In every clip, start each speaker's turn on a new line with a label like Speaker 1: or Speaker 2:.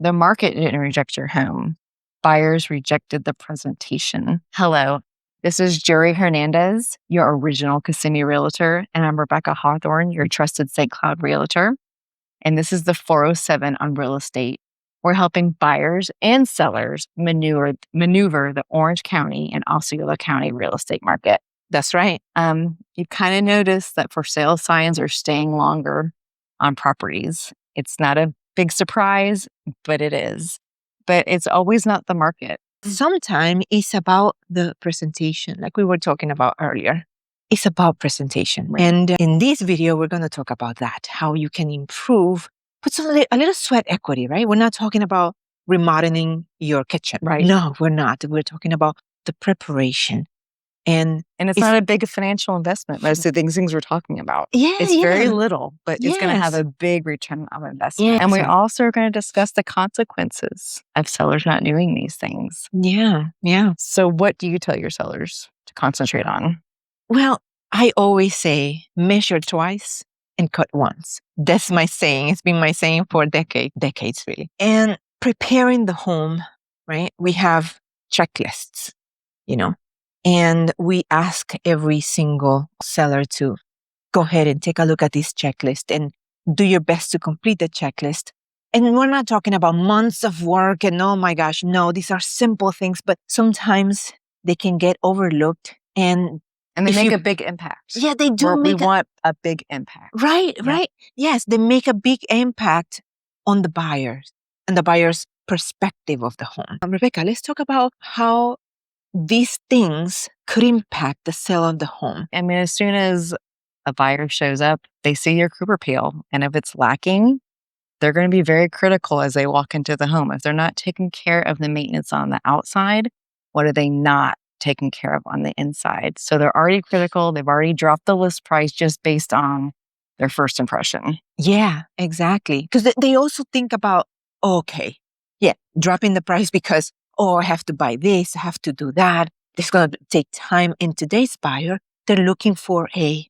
Speaker 1: The market didn't reject your home. Buyers rejected the presentation. Hello, this is Jerry Hernandez, your original Kissimmee Realtor, and I'm Rebekah Hawthorne, your Trusted St Cloud Realtor. And this is the 407 on real estate. We're helping buyers and sellers maneuver the Orange County and Osceola County real estate market.
Speaker 2: That's right.
Speaker 1: You kind of notice that for sale signs are staying longer on properties. It's not a big surprise, but it is. But it's always not the market.
Speaker 2: Sometimes it's about the presentation, like we were talking about earlier. It's about presentation.
Speaker 1: Right.
Speaker 2: And in this video, we're going to talk about that, how you can improve, put a little sweat equity, right? We're not talking about remodeling your kitchen.
Speaker 1: Right.
Speaker 2: No, we're not. We're talking about the preparation. And
Speaker 1: it's not a big financial investment, most of these things we're talking about. It's very little, but it's going to have a big return on investment.
Speaker 2: Yes,
Speaker 1: and we also are going to discuss the consequences of sellers not doing these things.
Speaker 2: Yeah.
Speaker 1: So what do you tell your sellers to concentrate on?
Speaker 2: Well, I always say measure twice and cut once. That's my saying. It's been my saying for decades really. And preparing the home, right? We have checklists, and we ask every single seller to go ahead and take a look at this checklist and do your best to complete the checklist. And we're not talking about months of work and oh my gosh, no, these are simple things, but sometimes they can get overlooked and
Speaker 1: they make a big impact.
Speaker 2: Yeah, they do.
Speaker 1: We want a big impact.
Speaker 2: Right. Yes, they make a big impact on the buyers and the buyer's perspective of the home. Rebekah, let's talk about how these things could impact the sale of the home.
Speaker 1: I mean, as soon as a buyer shows up, they see your curb appeal. And if it's lacking, they're going to be very critical as they walk into the home. If they're not taking care of the maintenance on the outside, what are they not taking care of on the inside? So they're already critical. They've already dropped the list price just based on their first impression.
Speaker 2: Yeah, exactly. Because they also think about, dropping the price because, I have to buy this, I have to do that. It's going to take time. In today's buyer, they're looking for a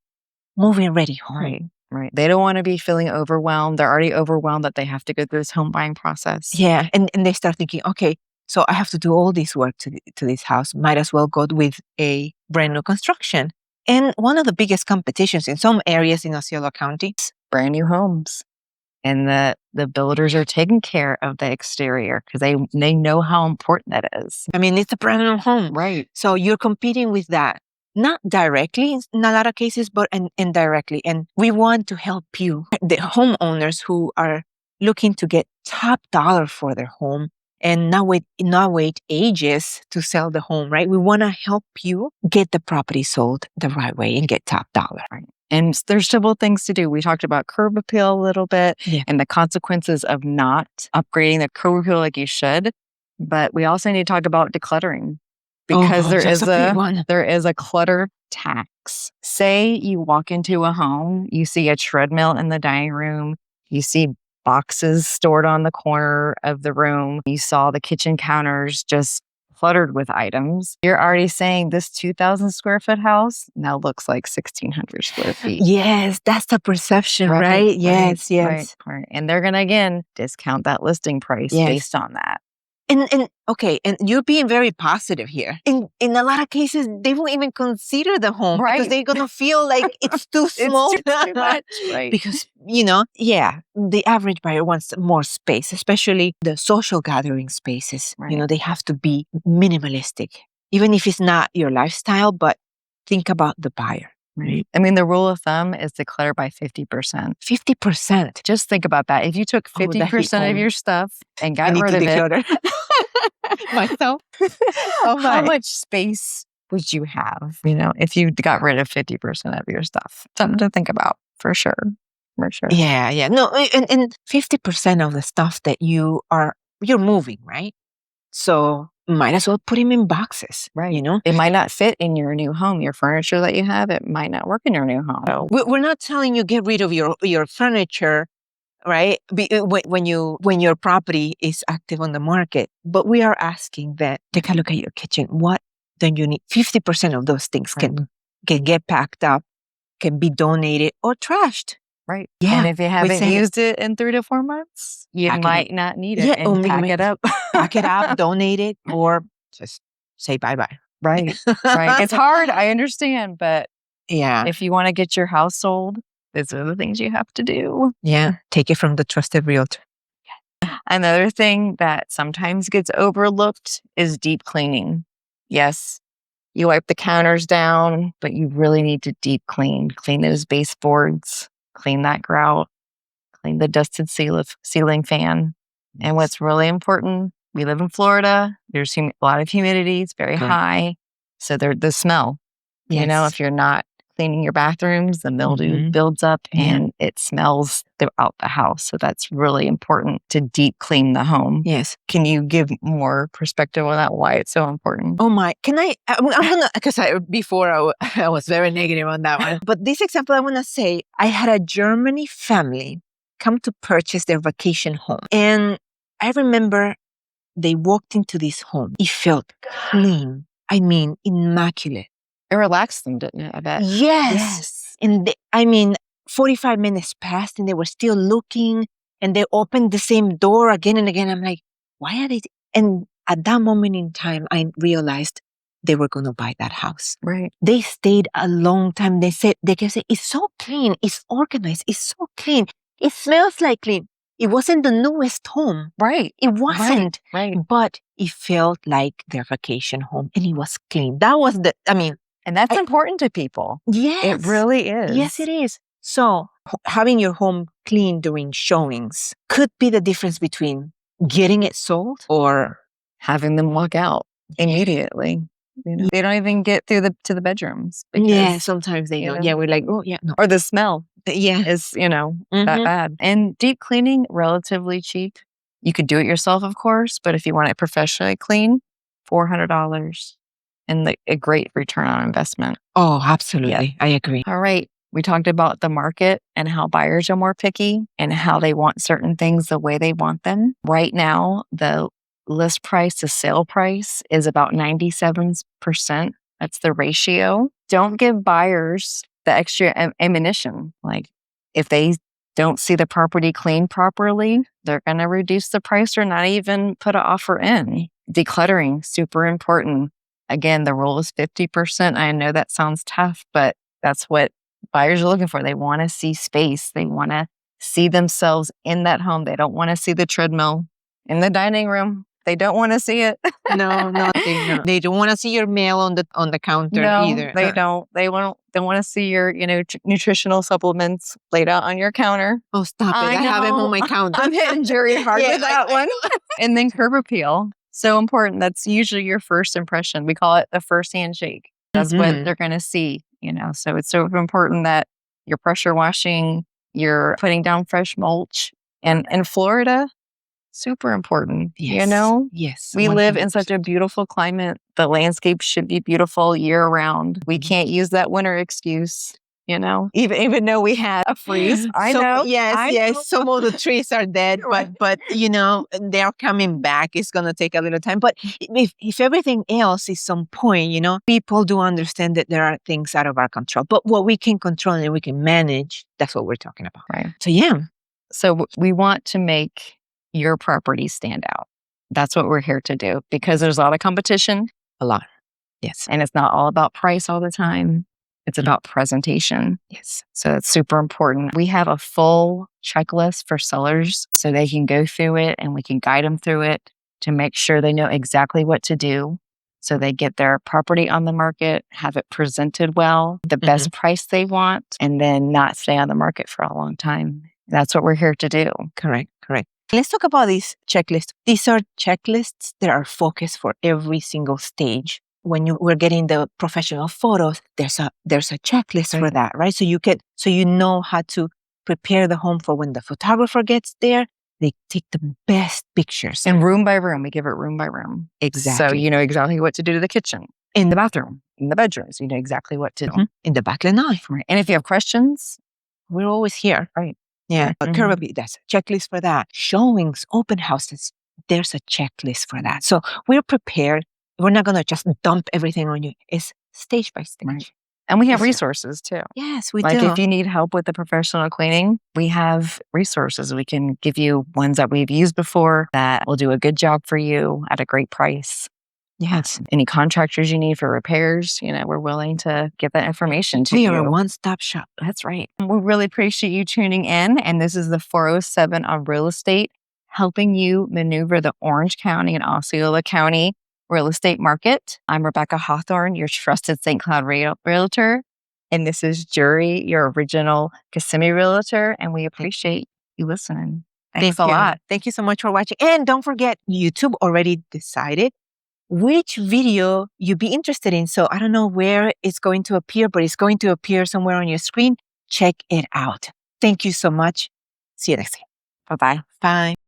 Speaker 2: move-in ready home.
Speaker 1: Right. They don't want to be feeling overwhelmed. They're already overwhelmed that they have to go through this home buying process.
Speaker 2: Yeah. And they start thinking, okay, so I have to do all this work to this house. Might as well go with a brand new construction. And one of the biggest competitions in some areas in Osceola County is
Speaker 1: brand new homes. And the builders are taking care of the exterior because they know how important that is.
Speaker 2: I mean, it's a brand new home.
Speaker 1: Right.
Speaker 2: So you're competing with that. Not directly in a lot of cases, but indirectly. And we want to help you, the homeowners who are looking to get top dollar for their home and not wait ages to sell the home, right? We want to help you get the property sold the right way and get top dollar.
Speaker 1: Right. And there's several things to do. We talked about curb appeal a little bit and the consequences of not upgrading the curb appeal like you should. But we also need to talk about decluttering because there is a clutter tax. Say you walk into a home, you see a treadmill in the dining room, you see boxes stored on the corner of the room, you saw the kitchen counters just cluttered with items. You're already saying this 2,000 square foot house now looks like 1,600 square feet.
Speaker 2: Yes, that's the perception, right? Yes.
Speaker 1: Right. And they're going to, again, discount that listing price based on that.
Speaker 2: And you're being very positive here. In a lot of cases, they won't even consider the home because they're going to feel like it's too small.
Speaker 1: It's too much, right?
Speaker 2: Because, the average buyer wants more space, especially the social gathering spaces.
Speaker 1: Right.
Speaker 2: They have to be minimalistic, even if it's not your lifestyle, but think about the buyer.
Speaker 1: Right. I mean, the rule of thumb is declutter by 50%.
Speaker 2: 50%.
Speaker 1: Just think about that. If you took 50% of your stuff and got rid of it,
Speaker 2: myself,
Speaker 1: how much space would you have, if you got rid of 50% of your stuff? Something to think about for sure. For sure.
Speaker 2: Yeah. No, and 50% of the stuff that you're moving, right? So might as well put them in boxes,
Speaker 1: right? It might not fit in your new home. Your furniture that you have, it might not work in your new home. So
Speaker 2: we're not telling you get rid of your furniture, right? When your property is active on the market, but we are asking that take a look at your kitchen. What do you need? 50% of those things can get packed up, can be donated or trashed.
Speaker 1: Right.
Speaker 2: Yeah.
Speaker 1: And if you haven't used it in 3 to 4 months, you might not need it.
Speaker 2: Yeah,
Speaker 1: and pack it up.
Speaker 2: Pack it up, donate it, or just say bye-bye.
Speaker 1: Right. Right. It's hard. I understand. But
Speaker 2: Yeah.
Speaker 1: if you want to get your house sold, these are the things you have to do.
Speaker 2: Yeah. Take it from the trusted realtor.
Speaker 1: Another thing that sometimes gets overlooked is deep cleaning. Yes, you wipe the counters down, but you really need to deep clean. Clean those baseboards, clean that grout, clean the dusted ceiling fan. And what's really important, we live in Florida. There's a lot of humidity. It's very high. So the smell, if you're not cleaning your bathrooms, the mildew builds up and it smells throughout the house. So that's really important to deep clean the home.
Speaker 2: Yes.
Speaker 1: Can you give more perspective on that, why it's so important?
Speaker 2: Oh my, I'm gonna, because before I was very negative on that one. But this example I want to say, I had a Germany family come to purchase their vacation home. And I remember they walked into this home. It felt clean. I mean, immaculate.
Speaker 1: It relaxed them, didn't it? I bet.
Speaker 2: Yes. And 45 minutes passed and they were still looking and they opened the same door again and again. I'm like, why are they? And at that moment in time, I realized they were going to buy that house.
Speaker 1: Right.
Speaker 2: They stayed a long time. They kept saying, it's so clean. It's organized. It's so clean. It smells like clean. It wasn't the newest home.
Speaker 1: Right.
Speaker 2: It wasn't.
Speaker 1: Right.
Speaker 2: But it felt like their vacation home and it was clean. That was
Speaker 1: and that's important to people.
Speaker 2: Yes.
Speaker 1: It really is.
Speaker 2: Yes, it is. So having your home clean during showings could be the difference between getting it sold or
Speaker 1: having them walk out immediately. They don't even get through to the bedrooms.
Speaker 2: Because, sometimes they don't. Yeah, we're like, oh, yeah, no.
Speaker 1: Or the smell
Speaker 2: is,
Speaker 1: that bad. And deep cleaning, relatively cheap. You could do it yourself, of course, but if you want it professionally clean, $400 and a great return on investment.
Speaker 2: Oh, absolutely. I agree.
Speaker 1: All right. We talked about the market and how buyers are more picky and how they want certain things the way they want them. Right now, the list price to sale price is about 97%. That's the ratio. Don't give buyers the extra ammunition. Like if they don't see the property cleaned properly, they're going to reduce the price or not even put an offer in. Decluttering, super important. Again, the rule is 50%. I know that sounds tough, but that's what buyers are looking for. They want to see space. They want to see themselves in that home. They don't want to see the treadmill in the dining room. They don't want to see it.
Speaker 2: No, they don't. They don't want to see your mail on the counter either.
Speaker 1: They don't. They want to see your, nutritional supplements laid out on your counter.
Speaker 2: Oh, stop it. I have them on my counter.
Speaker 1: I'm hitting very hard with that one. And then curb appeal. So important. That's usually your first impression. We call it the first handshake. That's what they're going to see, So it's so important that you're pressure washing, you're putting down fresh mulch. And in Florida, super important,
Speaker 2: Yes.
Speaker 1: We 100%. Live in such a beautiful climate. The landscape should be beautiful year round. We can't use that winter excuse, even though we had a freeze. I know.
Speaker 2: Yes. Some of the trees are dead, but they're coming back. It's going to take a little time. But if everything else is on point, people do understand that there are things out of our control. But what we can control and we can manage, that's what we're talking about.
Speaker 1: Right.
Speaker 2: So, yeah.
Speaker 1: So we want to make your property stand out. That's what we're here to do because there's a lot of competition.
Speaker 2: A lot. Yes.
Speaker 1: And it's not all about price all the time. It's about presentation.
Speaker 2: Yes.
Speaker 1: So it's super important. We have a full checklist for sellers so they can go through it and we can guide them through it to make sure they know exactly what to do. So they get their property on the market, have it presented well, the best price they want, and then not stay on the market for a long time. That's what we're here to do.
Speaker 2: Correct. Let's talk about these checklists. These are checklists that are focused for every single stage. When we're getting the professional photos, there's a checklist for that, right? So you know how to prepare the home for when the photographer gets there. They take the best pictures.
Speaker 1: And room by room, we give it room by room.
Speaker 2: Exactly.
Speaker 1: So you know exactly what to do to the kitchen, in the bathroom, in the bedrooms. You know exactly what to do.
Speaker 2: In the back lanai.
Speaker 1: Right. And if you have questions,
Speaker 2: we're always here.
Speaker 1: Right.
Speaker 2: Yeah. Curb, that's a checklist for that. Showings, open houses, there's a checklist for that. So we're prepared. We're not going to just dump everything on you. It's stage by stage.
Speaker 1: Right. And we have resources too.
Speaker 2: Yes, we
Speaker 1: Like
Speaker 2: do.
Speaker 1: if you need help with the professional cleaning, we have resources. We can give you ones that we've used before that will do a good job for you at a great price.
Speaker 2: Yes.
Speaker 1: Any contractors you need for repairs, we're willing to get that information to
Speaker 2: We
Speaker 1: you.
Speaker 2: are a one-stop shop. That's right.
Speaker 1: We really appreciate you tuning in. And this is the 407 on real estate, helping you maneuver the Orange County and Osceola County real estate market. I'm Rebekah Hawthorne, your trusted St. Cloud Realtor. And this is Jury, your original Kissimmee Realtor. And we appreciate you listening. Thanks a lot.
Speaker 2: Thank you so much for watching. And don't forget, YouTube already decided which video you'd be interested in. So I don't know where it's going to appear, but it's going to appear somewhere on your screen. Check it out. Thank you so much. See you next time.
Speaker 1: Bye-bye.
Speaker 2: Bye.